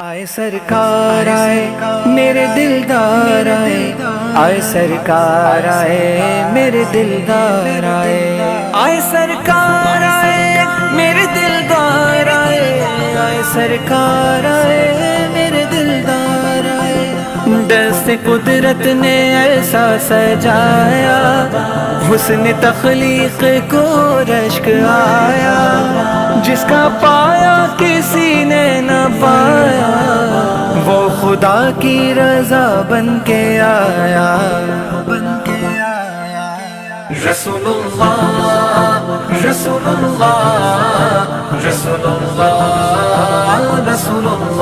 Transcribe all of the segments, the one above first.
آئے سرکار آئے میرے دلدار آئے، آئے سرکار آئے میرے دلدار آئے، آئے سرکار آئے میرے دلدار آئے، آئے سرکار آئے میرے دلدار آئے۔ دست قدرت نے ایسا سجایا، حسن تخلیق کو رشک آیا، جس کا پایا کسی نے نہ پایا، وہ خدا کی رضا بن کے آیا، بن کے آیا۔ رسول اللہ رسول اللہ رسول اللہ رسول اللہ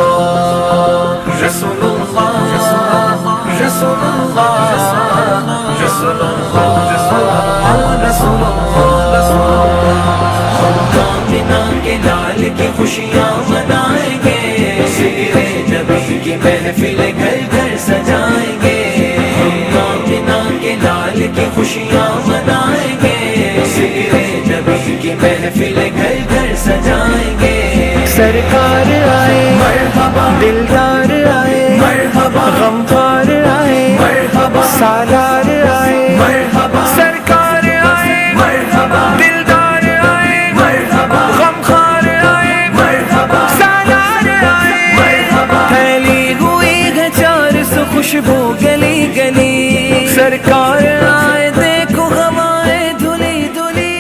رسول اللہ رسول اللہ رسول اللہ رسول اللہ۔ کامنا کے لال کی خوشیاں منائیں گے، سیرے نبی کی محفل گھر گھر سجائیں گے، کامنا کے لال کی خوشیاں منائیں گے، سیرے نبی کی محفل گھر گھر سجائیں گے۔ سرکار آئے مرحبا، دلدار آئے مرحبا، غمخوار آئے مرحبا، سالار آئے مرحبا، سرکار آئے مرحبا، دلدار آئے مرحبا، غمخوار آئے مرحبا، سالار آئے مرحبا، پھیلی ہوئی ہے چار سو خوشبو گلی گلی، سرکار آئے دیکھو ہوائیں دھلی دھلی،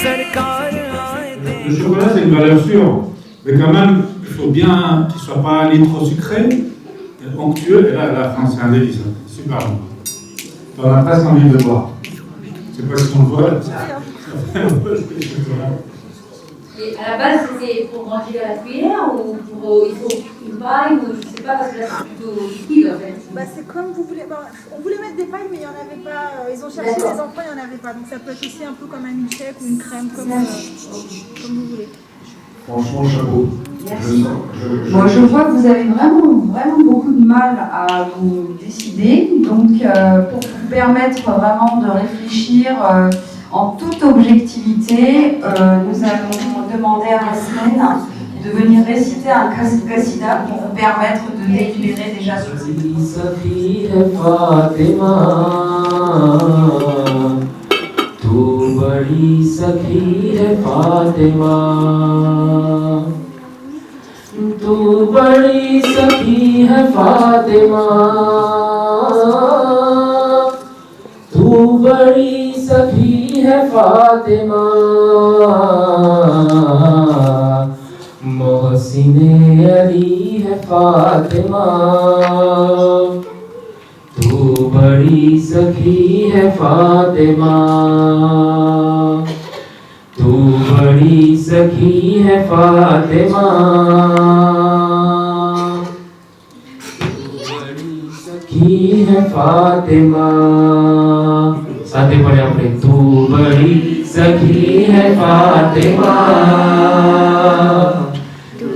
سرکار آئے دیکھو۔ Le chocolat, c'est une valeur sûre, mais quand même, il faut bien qu'il ne soit pas ni trop sucré, ni onctueux. Et là, à la fin, c'est un délice, hein. Super bon. On a presque envie de le boire. Je ne sais pas si on le voit. Et à la base, c'était pour manger à la cuillère ou pour, il faut une paille ou je ne sais pas, parce que là c'est plutôt liquide en fait. Bah, c'est comme vous voulez. Bon, on voulait mettre des pailles, mais il n'y en avait pas. Ils ont cherché les enfants, il n'y en avait pas. Donc ça peut être aussi un peu comme un milkshake ou une crème, comme vous voulez. Franchement, chapeau. Merci. Bon, je vois que vous avez vraiment beaucoup de mal à vous décider. Donc, pour vous permettre vraiment de réfléchir en toute objectivité, nous allons demander à Hasnen de venir réciter un qasida pour vous permettre de délibérer déjà sur ce تو بڑی سخی ہے فاطمہ، تو بڑی سخی ہے فاطمہ، تو بڑی سخی ہے فاطمہ، محسن علی ہے فاطمہ، تو بڑی سخی ہے فاطمہ، تو بڑی سخی ہے فاطمہ، تو بڑی سخی ہے فاطمہ۔ ساتھ ہی پڑھیں اپنے، تو بڑی سخی ہے فاطمہ،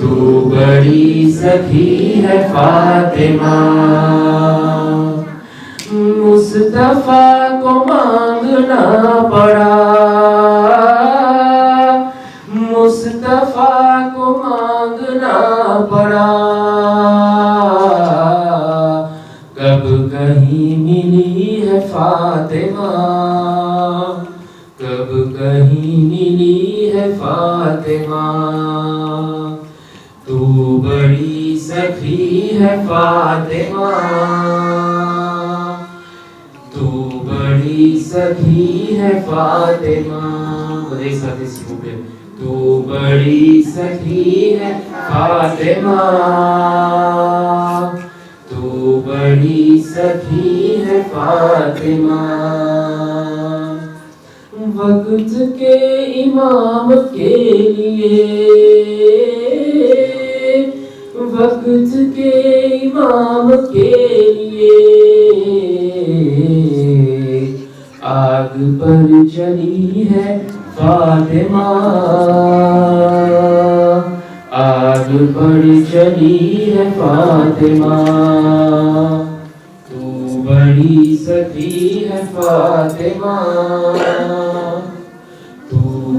تو بڑی سخی ہے فاطمہ، مصطفیٰ کو مانگنا پڑا، مصطفیٰ کو مانگنا پڑا، کب کہیں ملی ہے فاطمہ، کب کہیں ملی ہے فاطمہ، تو بڑی سخی ہے فاطمہ، تو بڑی سخی ہے فاطمہ۔ ایک ساتھ اسی کو پہ، تو بڑی سخی ہے فاطمہ، تو بڑی سخی ہے فاطمہ، وقت کے امام کے لیے، وقت کے امام کے لیے، آگ پر چلی ہے فاطمہ، آگ پر چلی ہے فاطمہ، تو بڑی سخی ہے فاطمہ، تو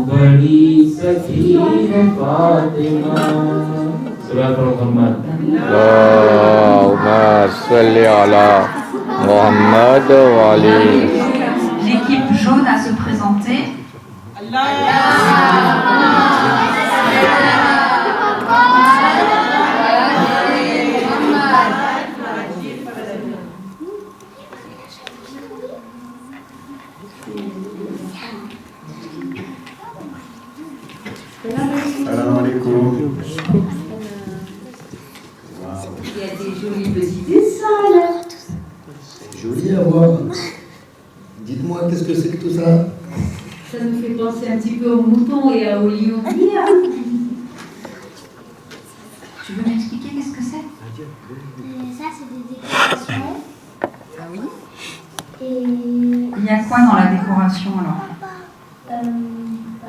بڑی سخی ہے فاطمہ۔ Surah Muhammad. Allahumma salli ala Muhammad wa ali. L'équipe jaune à se présenter. Salam alaikum. Il y a des jolis petits dessins là. C'est joli à voir. Dites-moi, qu'est-ce que c'est que tout ça? Ça nous fait penser un petit peu aux moutons et à Olivia. Tu veux m'expliquer qu'est-ce que c'est? Ça, c'est des décorations. Ah oui. Et Il y a quoi dans la décoration alors?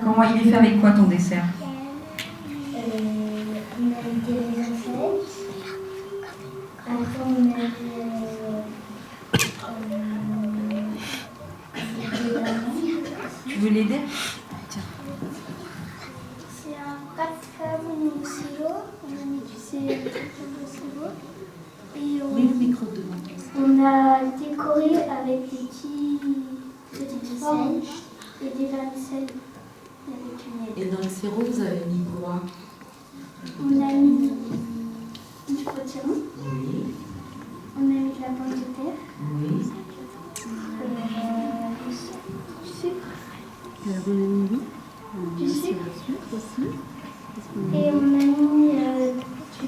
Comment il est fait avec quoi ton dessert? on a des recettes. Après, on a Tu veux l'aider? c'est un craft au stylo. On a mixé le stylo. Et on a décoré avec des petits dessins et des vermicelles avec une aide. Et dans le sirop, vous avez mis quoi? On a mis du potiron. Oui. On a mis de la pomme de terre. Oui. Du sucre. Du sucre aussi. Et on a mis du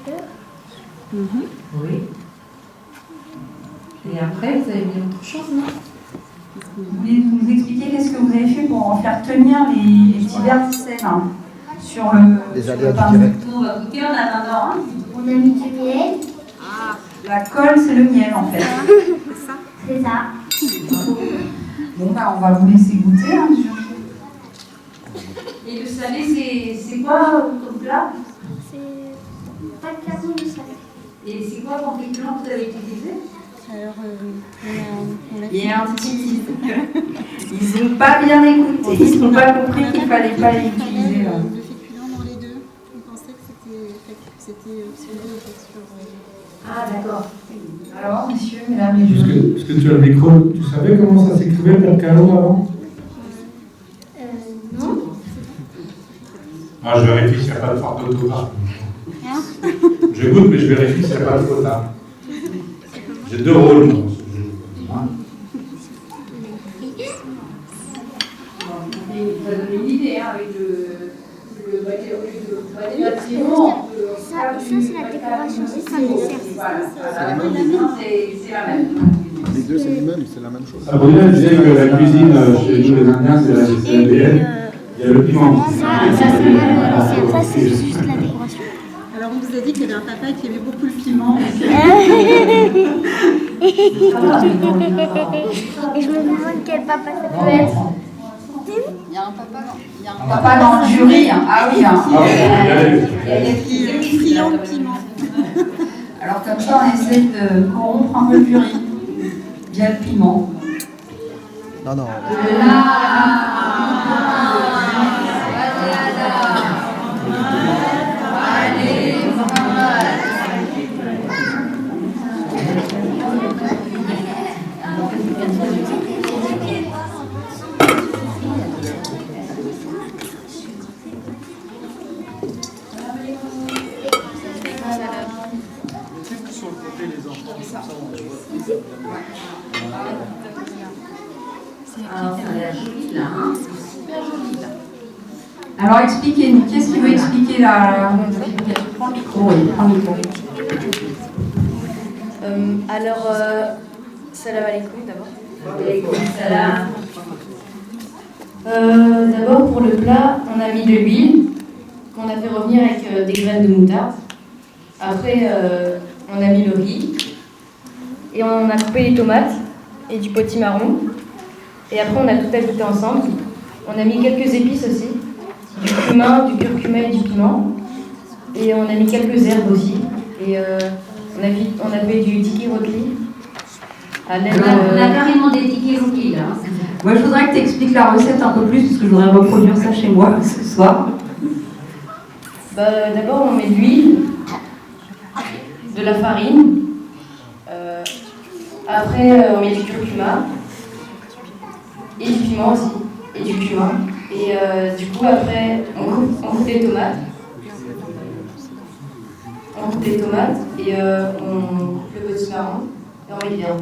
beurre. Oui. Et après, vous avez mis autre chose, non? Vous voulez nous expliquer qu'est-ce que vous avez fait pour en faire tenir les petits vermicelles sur le pain? On va goûter en attendant. On a mis du miel. La colle, c'est le miel en fait. C'est ça. Bon, bah, on va vous laisser goûter. Hein, Et le salé, c'est quoi comme plat? C'est pas de carbone du salé. Et c'est quoi comme féculent que vous avez utilisé? Alors, Il y a un petit. Ils n'ont pas bien écouté. Ils n'ont pas compris qu'il ne fallait pas les utiliser. Là. Le féculent dans les deux. On pensait que c'était sur Ah, d'accord. Alors, messieurs, mesdames les jeunes. Parce que tu as le micro, tu savais comment ça s'écrivait Percalo avant? non. Ah, je vérifie s'il n'y a pas de faute d'orthographe. Je goûte, mais je vérifie s'il n'y a pas de faute. Hein. J'ai deux rôles dans ce jeu. Hein. Ça donne une idée hein, avec le bâtiment. Ça, c'est la décoration. C'est ça, le dessert. C'est la même. Les deux, c'est les mêmes, c'est la même chose. Sabrina disait que la cuisine chez nous les Indiens, c'est l'ADN. Il y a le piment. Ça, c'est juste la décoration. Alors, on vous a dit qu'il y avait un papa qui aimait beaucoup le piment. Et je me demande quel papa ça peut être. Il y a un papa dans le jury. Hein. Ah oui. Hein. Qui est friand de piment. Alors, comme ça, on essaie de corrompre un peu le jury via le piment. Non, non. Alors, ça a l'air joli là, hein? Alors, expliquez-nous. Qu'est-ce qui veut expliquer la... Prends le micro, oui. Prends le micro. Salam alaikum d'abord. Alaikum salam. D'abord pour le plat, on a mis de l'huile qu'on a fait revenir avec des graines de moutarde. Après, on a mis le riz et on a coupé les tomates et du potimarron. Et après, on a tout ajouté ensemble. On a mis quelques épices aussi, du cumin, du curcuma et du piment. Et on a mis quelques herbes aussi. Et on a fait du tiki rotli. On a carrément des tickets rookies là. Moi, je voudrais que tu expliques la recette un peu plus, parce que je voudrais reproduire ça chez moi ce soir. D'abord, on met de l'huile de la farine. Après, on met du curcuma et du piment aussi, et du cumin. Et du coup, après, on coupe les tomates. On coupe les tomates et on coupe le potimarron et on met bien.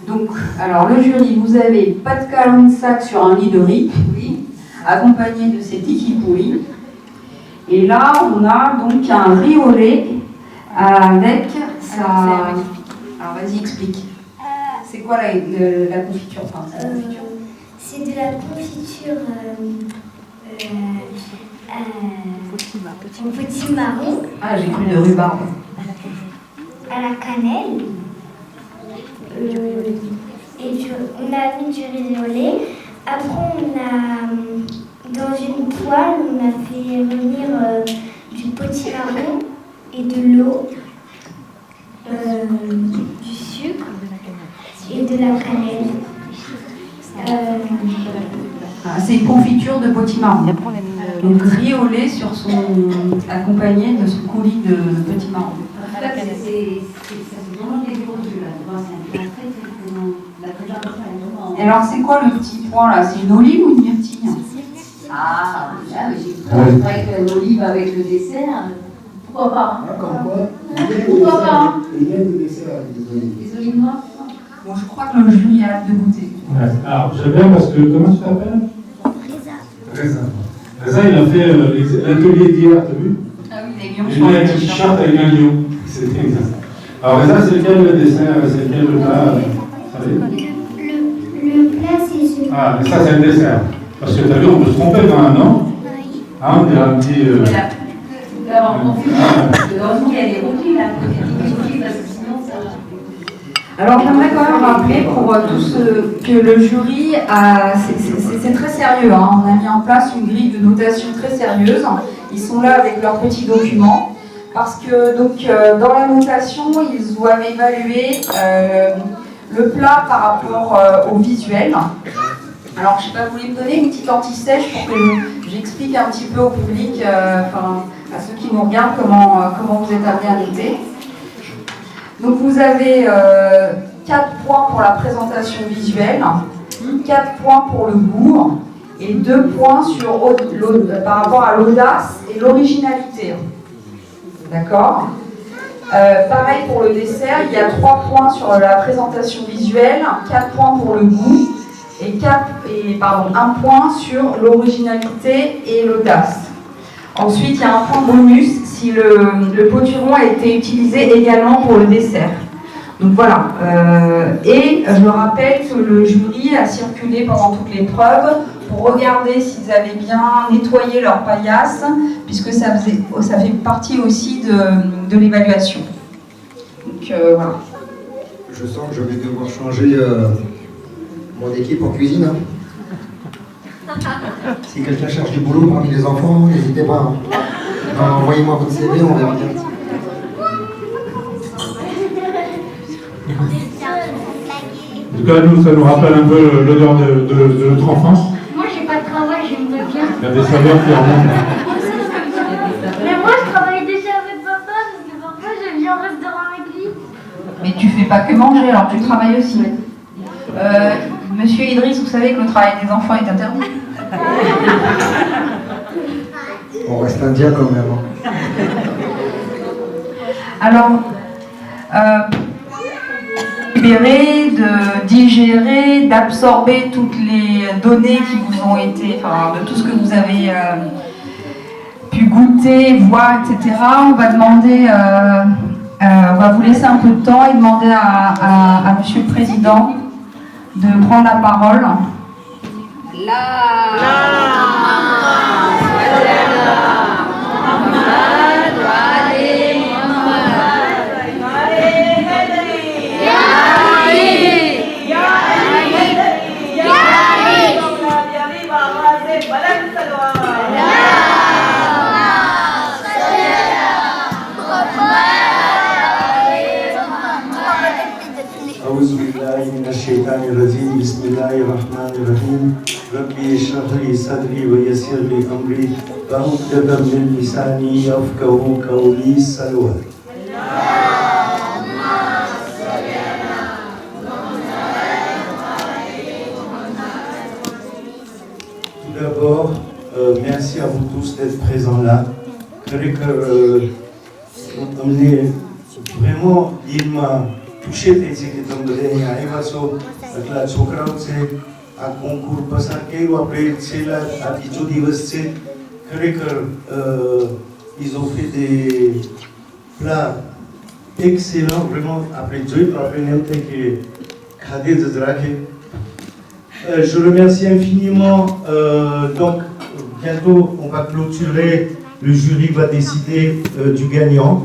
Donc, alors le jury, vous avez pâte sac sur un lit de riz, oui, accompagné de ces tiki pourris. Et là, on a donc un riz au lait avec sa... Alors vas-y, explique. C'est quoi la confiture, enfin, c'est de la confiture petit marron. Ah, j'ai cru de rhubarbe. À la cannelle. On a mis du riz au lait. Après, on a, dans une poêle, on a fait revenir du potimarron et de l'eau, du sucre et de la cannelle. C'est une confiture de potimarron. Donc riz au lait sur accompagné de son coulis de potimarron. En fait, c'est vraiment des produits là. Et alors c'est quoi le petit point là? C'est une olive ou une myrtille? Ah, là, j'ai pris l'olive avec le dessert. Pourquoi pas? Comme quoi? Pourquoi pas? Il y a des desserts avec des olives. Les olives noires. Bon, je crois que le jury a hâte de goûter. Ouais. Alors, j'aime bien parce que, comment tu t'appelles? Reza. Reza, il a fait l'atelier d'hier, t'as vu? Ah oui, les lions Il sur a le un t-shirt avec un lion. C'était exact. Alors, Reza, c'est lequel le dessert? C'est lequel le plat? Le plat, c'est ce. Ah, mais ça, c'est le dessert. Parce que t'as vu, on peut se tromper quand même, non? Ah, on dirait un petit. Heureusement qu'il y a des rôtis là, parce que sinon ça. Alors j'aimerais quand même rappeler pour tous que le jury, c'est très sérieux. Hein. On a mis en place une grille de notation très sérieuse. Ils sont là avec leurs petits documents. Parce que donc, dans la notation, ils doivent évaluer le plat par rapport au visuel. Alors je ne sais pas, vous voulez me donner une petite anti-sèche pour que j'explique un petit peu au public, à ceux qui nous regardent, comment vous êtes amenés à noter. Donc vous avez 4 points pour la présentation visuelle, 4 points pour le goût et 2 points par rapport à l'audace et l'originalité. D'accord ? Pareil pour le dessert, il y a 3 points sur la présentation visuelle, 4 points pour le goût et 1 point sur l'originalité et l'audace. Ensuite, il y a un point bonus si le potiron a été utilisé également pour le dessert. Donc voilà. Et je rappelle que le jury a circulé pendant toute l'épreuve pour regarder s'ils avaient bien nettoyé leur paillasse, puisque ça fait partie aussi de l'évaluation. Donc voilà. Je sens que je vais devoir changer mon équipe en cuisine. Hein. Si quelqu'un cherche du boulot parmi les enfants, n'hésitez pas. Hein. Envoyez-moi votre CV, on verra bien. En tout cas, nous, ça nous rappelle un peu l'odeur de notre enfance. Moi, j'ai pas de travail, j'aimerais bien. Il y a des saveurs qui remontent. Mais moi, je travaille déjà avec papa, parce que parfois, je viens au restaurant avec lui. Mais tu fais pas que manger, alors tu travailles aussi. Monsieur Idriss, vous savez que le travail des enfants est interdit. On reste indien quand même. Alors, libérer, de digérer, d'absorber toutes les données qui vous ont été, de tout ce que vous avez pu goûter, voir, etc. On va demander, on va vous laisser un peu de temps et demander à Monsieur le Président de prendre la parole. أعوذ بالله من الشيطان الرجيم بسم الله الرحمن الرحيم ربي اشرح لي صدري ويسر لي أمري واحلل من لساني يفقهوا قولي. हमने vraiment, il m'a touché que તમે બધા અહીંયા આવ્યા છો એટલા છોકરાઓ છે આ કોન્કુર પસાર કર્યું આપણે છેલ્લા આ બીજો દિવસ છે ખરેખર ils ont fait des plats excellents vraiment આપણે જોઈ તો આપણે એમ થાય કે ખાધે જ રાખે. Je remercie infiniment donc bientôt on va clôturer, le jury va décider du gagnant.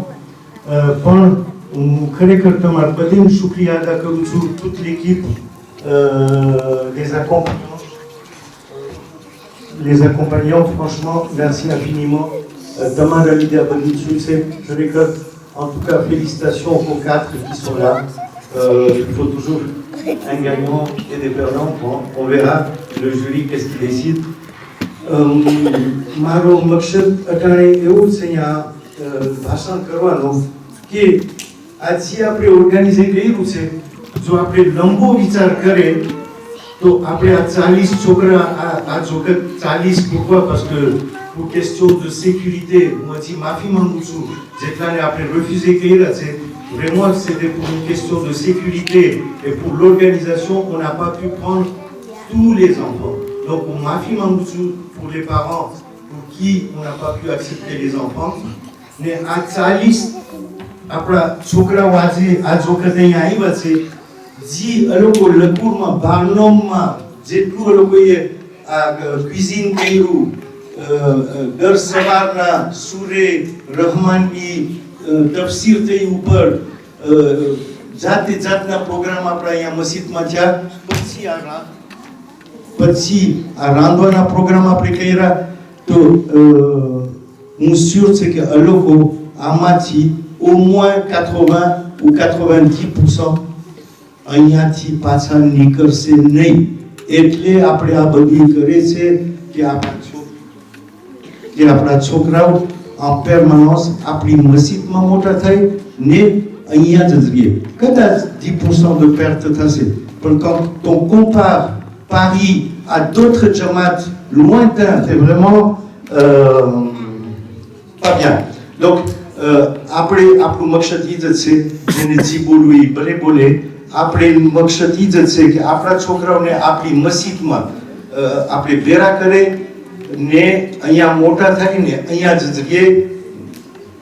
હું ખરેખર તમારા બધાને શુક્રિયા અદા કરું છું, toute l'équipe, les accompagnants, franchement, merci infiniment. તમારા લીધે આ બધી થયું છે ખરેખર. En tout cas, félicitations aux 4 qui sont là. Il faut toujours un gagnant et des perdants. Bon, on verra le jury qu'est-ce qu'il décide. મારો મકસદ અટાણે એવું છે અહીંયા ભાષણ કરવાનો કે આજે આપણે ઓર્ગેનાઇઝ કર્યું છે, જો આપણે લંબો વિચાર કરે તો આપણે આ 40 છોકરા આ વખત 40 pourquoi parce que pour question de sécurité moi je માફી માંગુ છું જેટલાને આપણે રિફ્યુઝે કર્યા છે. Vraiment c'était pour une question de sécurité et pour l'organisation on n'a pas pu prendre tous les enfants. Donc on માફી માંગુ છું pour les parents pour qui on n'a pas pu accepter les enfants. Mais à 40 આપણા છોકરાઓ આજે આ વખતે અહીંયા આવ્યા છે જે એ લોકો લકુરમાં બારનોમમાં જેટલું એ લોકોએ આ ક્વિઝિન કર્યું, દર સવારના સૂરે રહમાનની તફસીર થઈ ઉપર જાતે જાતના પ્રોગ્રામ આપણા અહીંયા મસ્જિદમાં થયા, પછી આ રાંધવાના પ્રોગ્રામ આપણે કર્યા. તો હું સ્યોર છે કે એ લોકો આમાંથી au moins 80 ou 90% અહીંયાથી પાછા નીકળશે નહીં. એટલે આપણે આ બધી કરે છે કે આપણા છોકરાઓ en permanence આપણી મસ્જિદમાં મોટા થાય ને અહીંયા જ રહીએ. કદાચ 10% de perte થશે, પણ quand on compare Paris à d'autres jamaats lointains, c'est vraiment pas bien. Donc આપણે આપણું મકસદ એ જ છે, જેને જી બોલવું એ ભલે બોલે, આપણે મકસદ એ જ છે કે આપણા છોકરાઓને આપણી મસ્જિદમાં આપણે ભેરા કરે ને અહીંયા મોટા થાય ને અહીંયા જ જગ્યાએ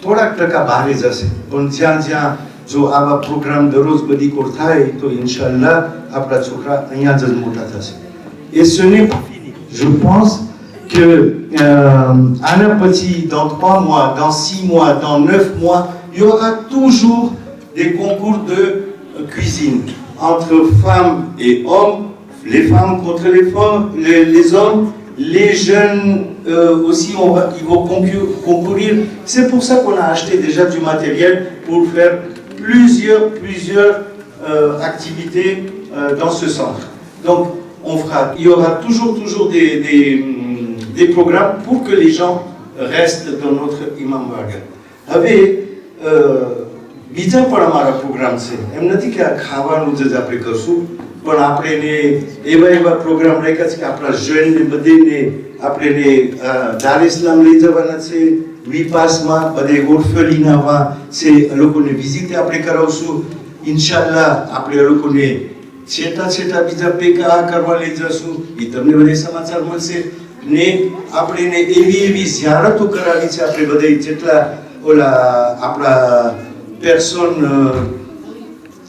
થોડાક ટકા બહારે જશે. પણ જ્યાં જ્યાં જો આવા પ્રોગ્રામ દરરોજ બધી કોર થાય તો ઇન્શાલ્લાહ આપણા છોકરા અહીંયા જ મોટા થશે. Et ce n'est pas fini. Je pense que Anna Petit, dans 3 mois, dans 6 mois, dans 9 mois, il y aura toujours des concours de cuisine entre femmes et hommes, les femmes contre les femmes, les hommes, les jeunes aussi, ils vont concourir. C'est pour ça qu'on a acheté déjà du matériel pour faire plusieurs activités dans ce centre. Donc, il y aura toujours des programmes pour que les gens restent dans notre Imam Bagar. Avec બીજા પણ અમારા પ્રોગ્રામ છે, એમ નથી કે આ ખાવાનું જ આપણે કરશું, પણ આપણે એવા પ્રોગ્રામ રાખ્યા છે કે આપણા જૈનને બધેને આપણે દાર ઇસ્લામ લઈ જવાના છે, વિપાસમાં બધે ઓર્ફેલિનામાં છે, એ લોકોને વિઝિટ આપણે કરાવશું. ઇન્શાલ્લાહ આપણે એ લોકોને છેટા બીજા પેકા કરવા લઈ જશું, એ તમને બધે સમાચાર મળશે. ને આપણે એવી ઝિયારતો કરાવી છે આપણે બધા જેટલા ઓલા આપણા personnes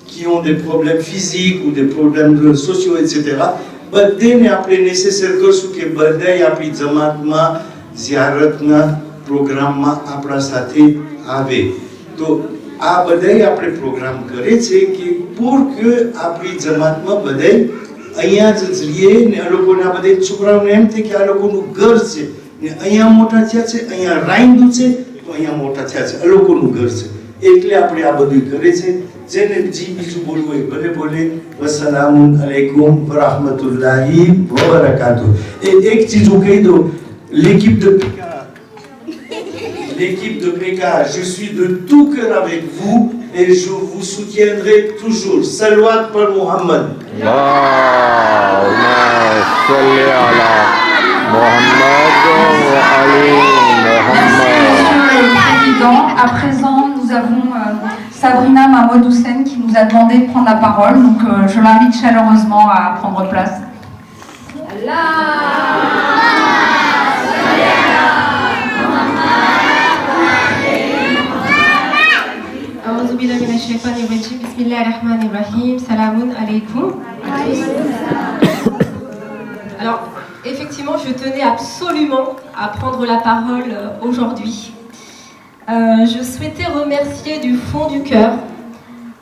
qui ont des problèmes physiques ou des problèmes sociaux, etc. બધાને આપણે નેસેસર કરશું કે બધાય આપણી જમાતમાં ઝિયારતના પ્રોગ્રામમાં આપણા સાથે આવે. તો આ બધાય આપણે પ્રોગ્રામ કરે છે કે pour que આપણી જમાતમાં બધાય અહીંયા જ રહીએ ને આ લોકોને આ બધા છોકરાઓને એમ થાય કે આ લોકોનું ઘર છે ને અહીંયા મોટા થયા છે, અહીંયા રાંધ્યું છે તો અહીંયા મોટા થયા છે, આ લોકોનું ઘર છે. એટલે આપણે આ બધું કરે છે. જેને જી બીજું બોલવું હોય ભલે બોલે. વસલામુન અલૈકુમ વરહમતુલ્લાહિ વબરકાતુહ. Et એક ચીજ હું કહી દઉં, l'équipe de PK, je suis de tout cœur avec vous et je vous soutiendrai toujours. Salawat par Muhammad. Allahumma salli ala Muhammad wa ali Muhammad. le Président. À présent, nous avons Sabrina Mahmoud-Houssen qui nous a demandé de prendre la parole. Donc, je l'invite chaleureusement à prendre place. Alors, effectivement, je tenais absolument à prendre la parole aujourd'hui. Je souhaitais remercier du fond du cœur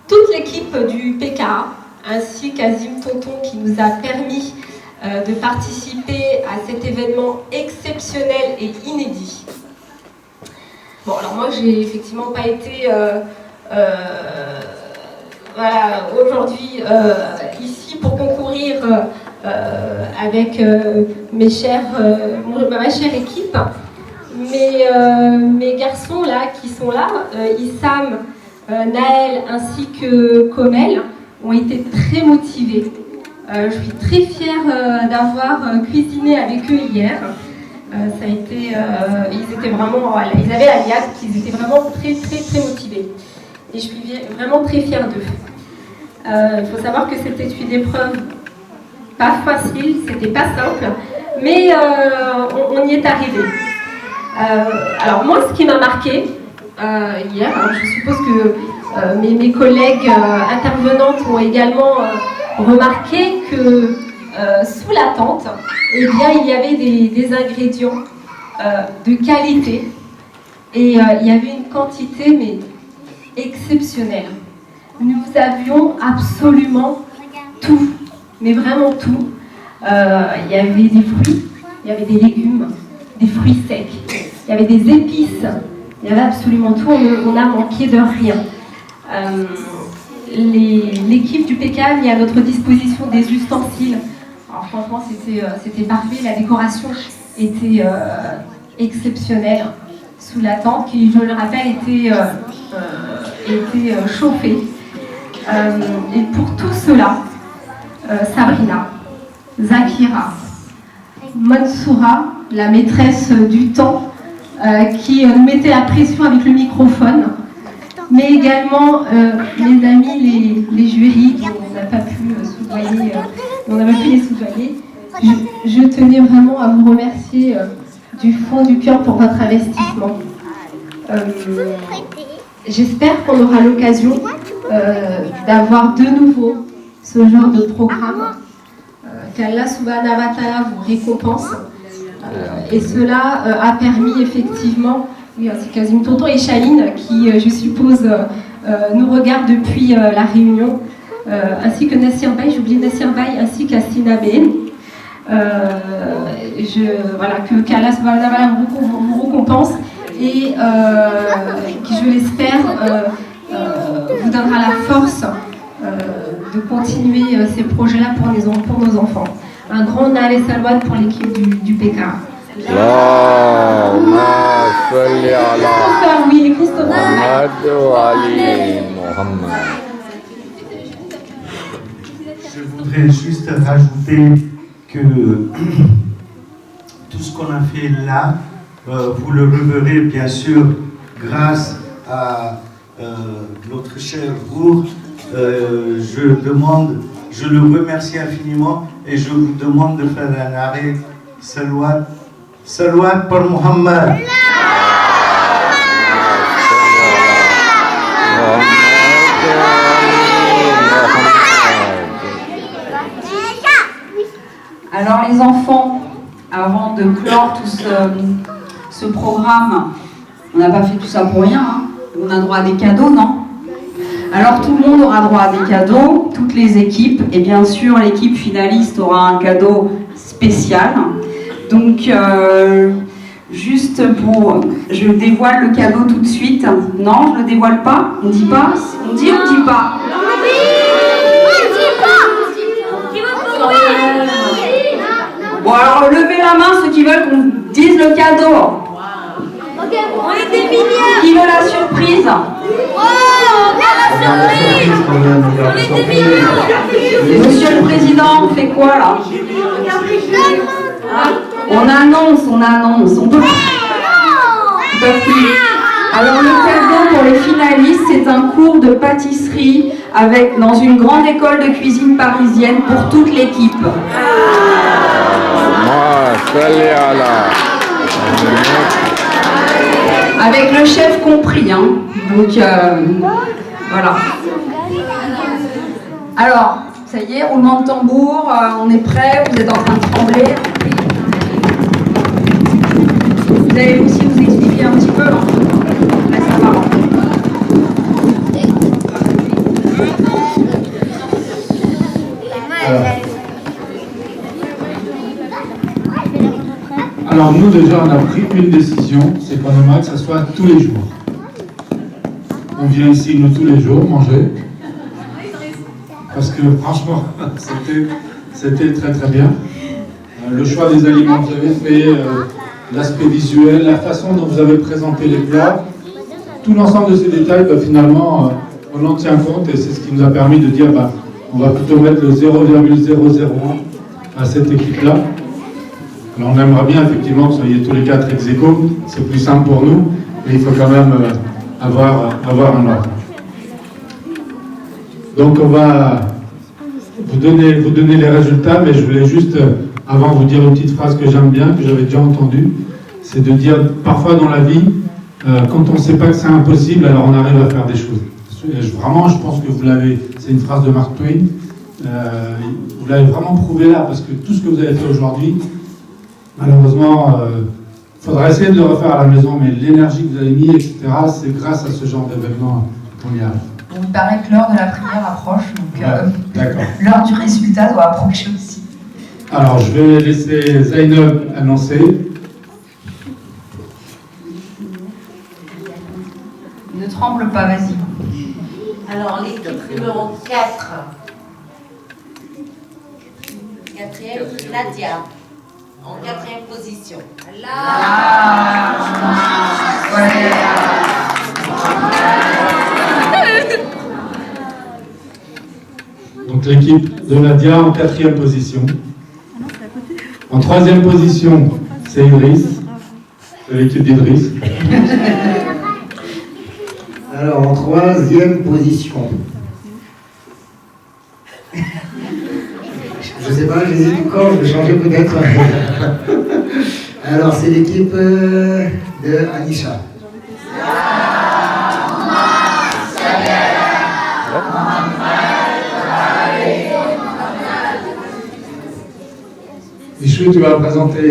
toute l'équipe du PKA, ainsi qu'Azim Tonton qui nous a permis de participer à cet événement exceptionnel et inédit. Bon, alors moi, j'ai effectivement pas été aujourd'hui ici pour concourir avec ma chère équipe, mais mes garçons là qui sont là, Issam, Naël ainsi que Komel, ont été très motivés. Je suis très fière d'avoir cuisiné avec eux hier. Ça a été, ils étaient vraiment, ils avaient la liasse, ils étaient vraiment très motivés. Et je suis vraiment très fière d'eux. Il faut savoir que c'était une épreuve pas facile, c'était pas simple, mais on y est arrivé. Alors moi, ce qui m'a marqué hier, alors je suppose que mes collègues intervenantes ont également remarqué que sous la tente, eh bien, il y avait des ingrédients de qualité et il y avait une quantité mais exceptionnelle. Nous avions absolument tout, mais vraiment tout. Il y avait des fruits, il y avait des légumes, des fruits secs, il y avait des épices, il y avait absolument tout, on n'a manqué de rien. L'équipe du PK a mis à notre disposition des ustensiles. Alors franchement, c'était parfait, la décoration était exceptionnelle sous la tente qui, je le rappelle, était chauffée. Et pour tout cela, Sabrina, Zakira, Mansoura, la maîtresse du temps, qui nous mettait la pression avec le microphone, mais également mes amis les jurys, on n'a pas pu soudoyer, on n'a pas pu les soudoyer. Je tenais vraiment à vous remercier du fond du cœur pour votre investissement. J'espère qu'on aura l'occasion d'avoir de nouveau ce genre de programme, qu'Allah subhanahu wa ta'ala vous récompense. Et cela a permis effectivement, oui, ainsi qu'Azim Tonton et Shaline, qui je suppose nous regardent depuis la réunion, ainsi que Nassir Baye, j'ai oublié Nassir Baye, ainsi qu'Assina Ben. Voilà, qu'Allah subhanahu wa ta'ala vous récompense et qui, je l'espère, vous donnera la force de continuer ces projets-là pour nos enfants. Un grand Nalé Salwan pour l'équipe du PK. Je voudrais juste rajouter que tout ce qu'on a fait là, vous le reverrez bien sûr grâce à notre cher Gour. Je le remercie infiniment et je vous demande de faire un arrêt. Salawat pour Muhammad. Alors les enfants, avant de clore tout ce programme, on n'a pas fait tout ça pour rien, hein. On a droit à des cadeaux, non? Alors tout le monde aura droit à des cadeaux, toutes les équipes, et bien sûr l'équipe finaliste aura un cadeau spécial. Donc juste pour... Je dévoile le cadeau tout de suite. Non, je ne le dévoile pas. On dit pas? On dit ou on dit pas? Bon alors levez la main ceux qui veulent qu'on dise le cadeau. On est des milliards. Qui veut la surprise? Monsieur le Président, on fait quoi là? On annonce, on peut... Ils peuvent plus. Alors le cadeau pour les finalistes, c'est un cours de pâtisserie dans une grande école de cuisine parisienne pour toute l'équipe. Avec le chef compris, hein. Donc voilà. Alors, ça y est, roulement de tambour, on est prêt, vous êtes en train de trembler. Vous allez aussi vous expliquer un petit peu, hein. Là, ça va. Alors nous déjà on a pris une décision, c'est qu'on aimerait que ça soit tous les jours. On vient ici nous tous les jours manger. Parce que franchement c'était très très bien. Le choix des aliments que vous avez fait, l'aspect visuel, la façon dont vous avez présenté les plats, tout l'ensemble de ces détails, finalement on en tient compte et c'est ce qui nous a permis de dire on va plutôt mettre le 0,001 à cette équipe-là. Alors on aimerait bien effectivement que vous soyez tous les 4 ex aequo, c'est plus simple pour nous, mais il faut quand même avoir un ordre. Donc on va vous donner les résultats, mais je voulais juste, avant vous dire une petite phrase que j'aime bien, que j'avais déjà entendue, c'est de dire parfois dans la vie, quand on ne sait pas que c'est impossible, alors on arrive à faire des choses. Vraiment, je pense que vous l'avez, c'est une phrase de Mark Twain, vous l'avez vraiment prouvé là, parce que tout ce que vous avez fait aujourd'hui, malheureusement, il faudra essayer de le refaire à la maison, mais l'énergie que vous avez mis, etc., c'est grâce à ce genre d'événement qu'on y arrive. Bon, il paraît que l'heure de la prière approche, donc l'heure du résultat doit approcher aussi. Alors, je vais laisser Zainab annoncer. Ne tremble pas, vas-y. Alors, l'équipe numéro 4. Quatrième, Nadia. En 4e position. Donc l'équipe de Nadia en 4e position. En 3e position, c'est Idriss. C'est l'équipe d'Idriss. Alors en 3e position. Je sais pas, j'hésite encore, je vais changer peut-être. Alors c'est l'équipe de Anisha. Michou, tu vas présenter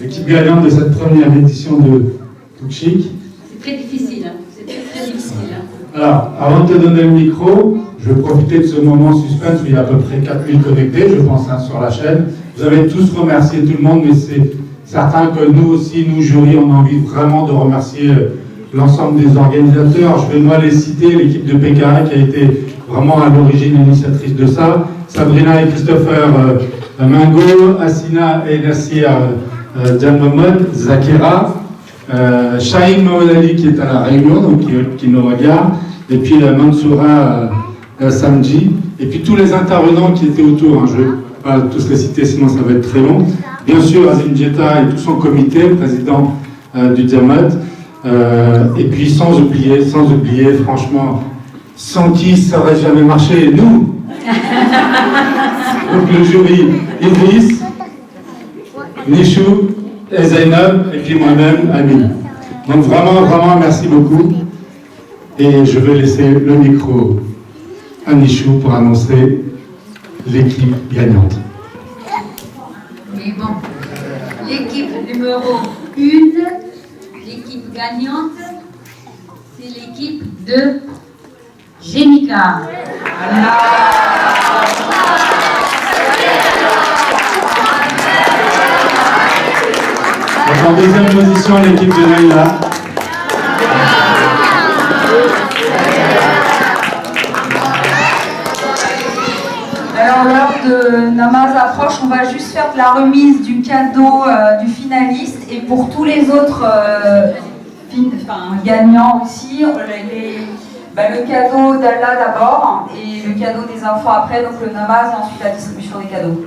l'équipe gagnante de cette première édition de Toukchik. C'est très difficile, hein. C'est très difficile. Hein. Alors, avant de te donner le micro, je vais profiter de ce moment suspense où il y a à peu près 4000 connectés, je pense, sur la chaîne. Vous avez tous remercié tout le monde, mais c'est certain que nous aussi, nous, jury, on a envie vraiment de remercier l'ensemble des organisateurs. Je vais moi les citer, l'équipe de PKA qui a été vraiment à l'origine initiatrice de ça. Sabrina et Christopher Mingo, Assina et Nassir Jan Mohamed, Zakira, Shahin Mohamed Ali qui est à la réunion, donc qui nous regarde, et puis Mansoura Samji, et puis tous les intervenants qui étaient autour. Hein, je ne vais pas tous les citer, sinon ça va être très long. Bien sûr, Azim Djeta et tout son comité, président du Diamat, et puis sans oublier, franchement, sans qui ça n'aurait jamais marché, nous. Donc le jury, Idriss, Nishou et Zainab, et puis moi-même, Amine. Donc vraiment, merci beaucoup. Et je vais laisser le micro à Nishou pour annoncer l'équipe gagnante. Mais bon, l'équipe numéro 1, l'équipe gagnante, c'est l'équipe de Jenica. Donc en 2e position, l'équipe de Naïla. Alors l'heure de namaz approche, on va juste faire de la remise du cadeau du finaliste et pour tous les autres gagnants aussi, le cadeau d'Allah d'abord et le cadeau des enfants après, donc le namaz et ensuite la distribution des cadeaux.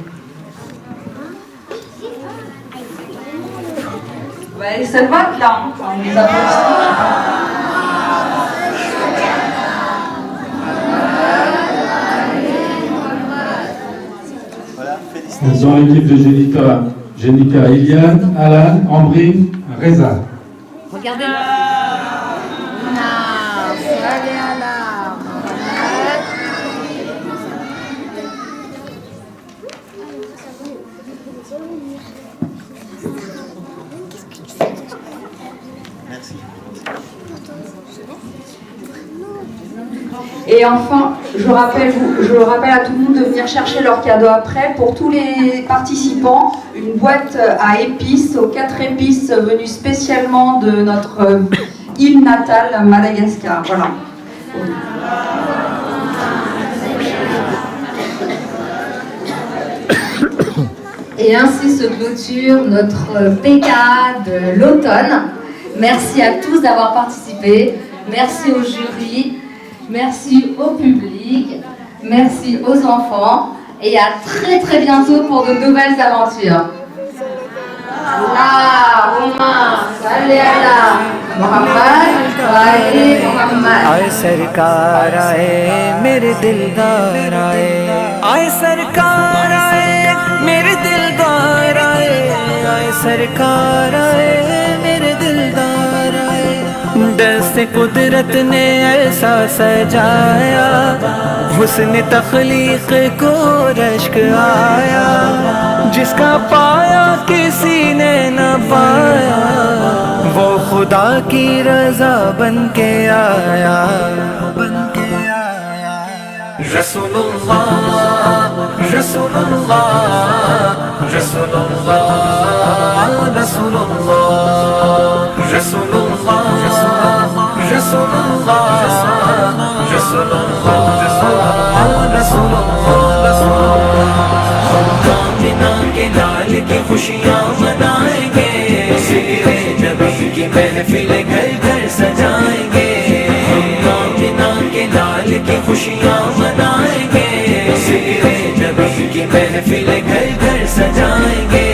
Ouais, ça va là, on les applaudit. Dans l'équipe de Jenica, Iliane, Alan, Ambrine, Reza. Regardez. Et enfin, je rappelle à tout le monde de venir chercher leur cadeau après. Pour tous les participants, une boîte à épices, aux 4 épices venues spécialement de notre île natale, Madagascar. Voilà. Et ainsi se clôture notre PKA de l'automne. Merci à tous d'avoir participé. Merci au jury. Merci au public. Merci aux enfants. Et à très très bientôt pour de nouvelles aventures. आए सरकार आए मेरे दिलदार आए सरकार आए मेरे दिलदार आए सरकार आए मेरे दिलदार आए दस्ते कुदरत ने ऐसा सजाया हुस्न तख्लीक को रश्क आया जिसका पाया किसी ने न पाया वो खुदा की रजा बन के आया रसूलुल्लाह रसूलुल्लाह रसूलुल्लाह रसूलुल्लाह रसूलुल्लाह रसूलुल्लाह रसूलुल्लाह कामिना के लाल की खुशियाँ मनाएंगे सिरे नबी की महफिल घर घर सजाएंगे कामिना के लाल की खुशियाँ मनाएंगे सिरे नबी की महफिल घर घर सजाएंगे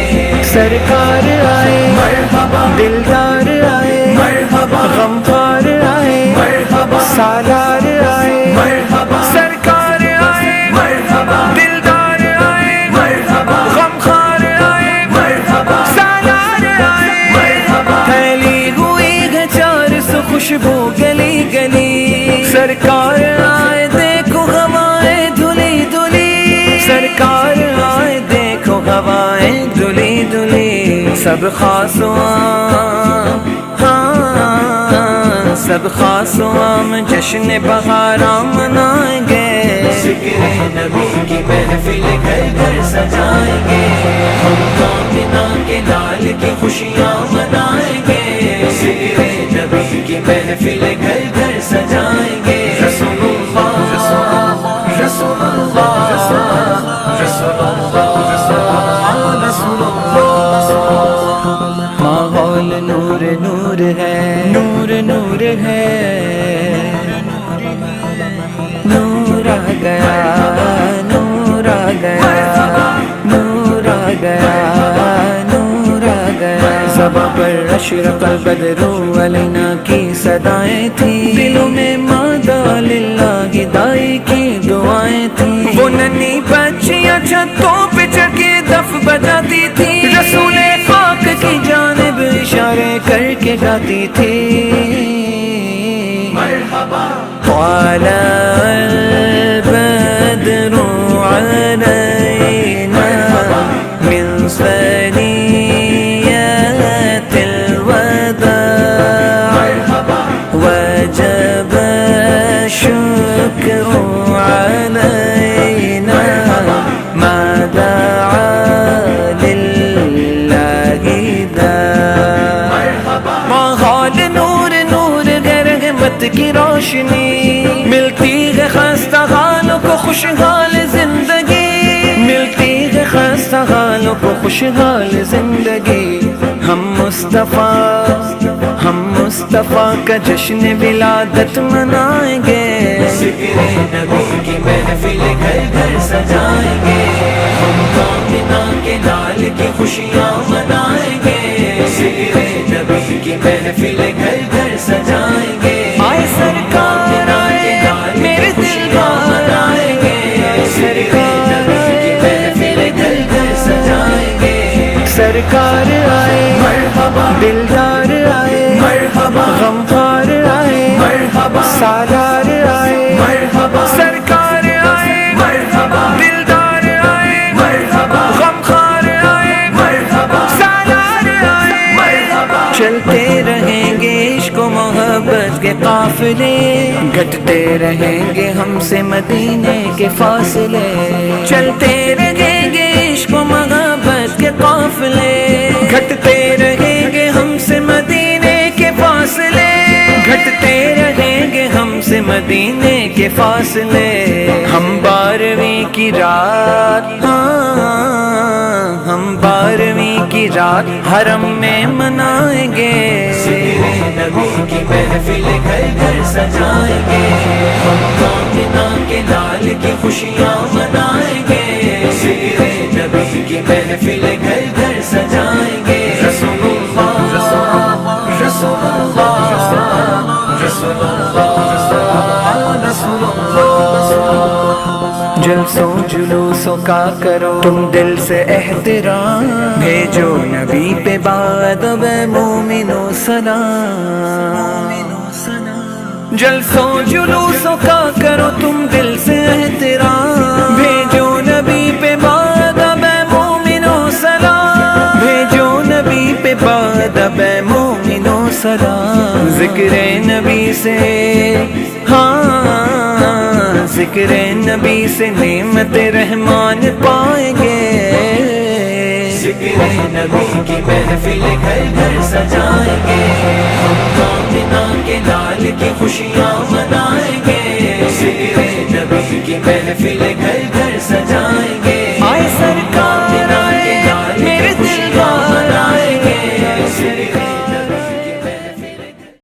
सरकार आए मरहबा दिलदार आए मरहबा गमखार आए मरहबा सालार आए मरहबा सरकार आए मरहबा दिलदार आए मरहबा गमखार आए मरहबा सालार आए मरहबा फैली हुई है चार सौ खुशबू गली गली सरकार आए देखो हवाएं धुली धुली सरकार आए देखो हवाएं धुली धुली सब खासों सब खासों में जश्न बहारा मनाएंगे जिक्र नबी की महफिल घर घर सजाएंगे हम कामिना के लाल की खुशियाँ मनाएंगे जिक्र नबी की महफिल घर घर सजाएंगे रसूलुल्लाह रसूलुल्लाह रसूलुल्लाह रसूलुल्लाह माहौल नूर नूर है नूर नूर है नूर आ गया नूर आ गया नूर आ गया नूर आ गया ज़बां पर अशरक़ल बद्रु अलैना की सदाएं थी दिलों में मादा लिल्लाहि दाई की दुआएं थी वो नन्ही बच्चियां छतों पे चढ़ के दफ बजाती थी रसूले खाक की जानिब इशारे करके गाती थी मरहबा वाला बद्रु अलैना मिन सनियतिल वदा वजब शुक्र अलैना मा दआ लिल्लाहि दा माहौल नूर नूर रहमत की रोशनी मिलती है खस्ता हालों को खुशहाल जिंदगी मिलती है खस्ता हालों को खुशहाल जिंदगी हम मुस्तफा का जश्न विलादत मनाएंगे जिक्र नबी की महफिल घर घर सजाएंगे हम कामिना के लाल की खुशियाँ मनाएंगे जिक्र नबी की महफिल घर घर सजाएंगे आए सरकार आए मेरे दिलदार आएंगे सरकार नबी की महफिल घर घर دلدار آئے مرحبا، غمخوار آئے مرحبا، سالار آئے مرحبا، سرکار آئے مرحبا، دلدار آئے مرحبا، غمخوار آئے مرحبا، سالار آئے مرحبا۔ چلتے رہیں گے عشق و محبت کے قافلے، گھٹتے رہیں گے ہم سے مدینے کے فاصلے، چلتے رہیں گے عشق و محبت کے قافلے، گھٹتے رہیں گے ہم سے مدینے کے فاصلے، گھٹتے رہیں گے ہم سے مدینے کے فاصلے۔ ہم 12ویں کی رات، ہم 12ویں کی رات حرم میں منائیں گے، نبی کی محفل گھر گھر سجائیں گے، ہم کامنا کے لال کی خوشیاں منائیں گے، نبی کی محفل گھر گھر سجائیں گے۔ رسول اللہ رسول اللہ رسول اللہ رسول اللہ۔ جلسوں جلوسوں کا کرو تم دل سے احترام، بھیجو نبی پہ بادب مومنو سلام۔ جلسوں جلوسوں کا کرو تم دل سے احترام، بھیجو نبی پہ بادب مومنو سلام، بھیجو نبی پہ بادب مومنو سلام۔ ذکر نبی سے ذکر نبی سے نعمت رحمان پائیں گے، ذکر نبی کی محفل گھر گھر سجائیں گے، ہم کامنا کے لال کی خوشیاں منائیں گے، ذکر نبی کی محفل گھر گھر سجائیں گے۔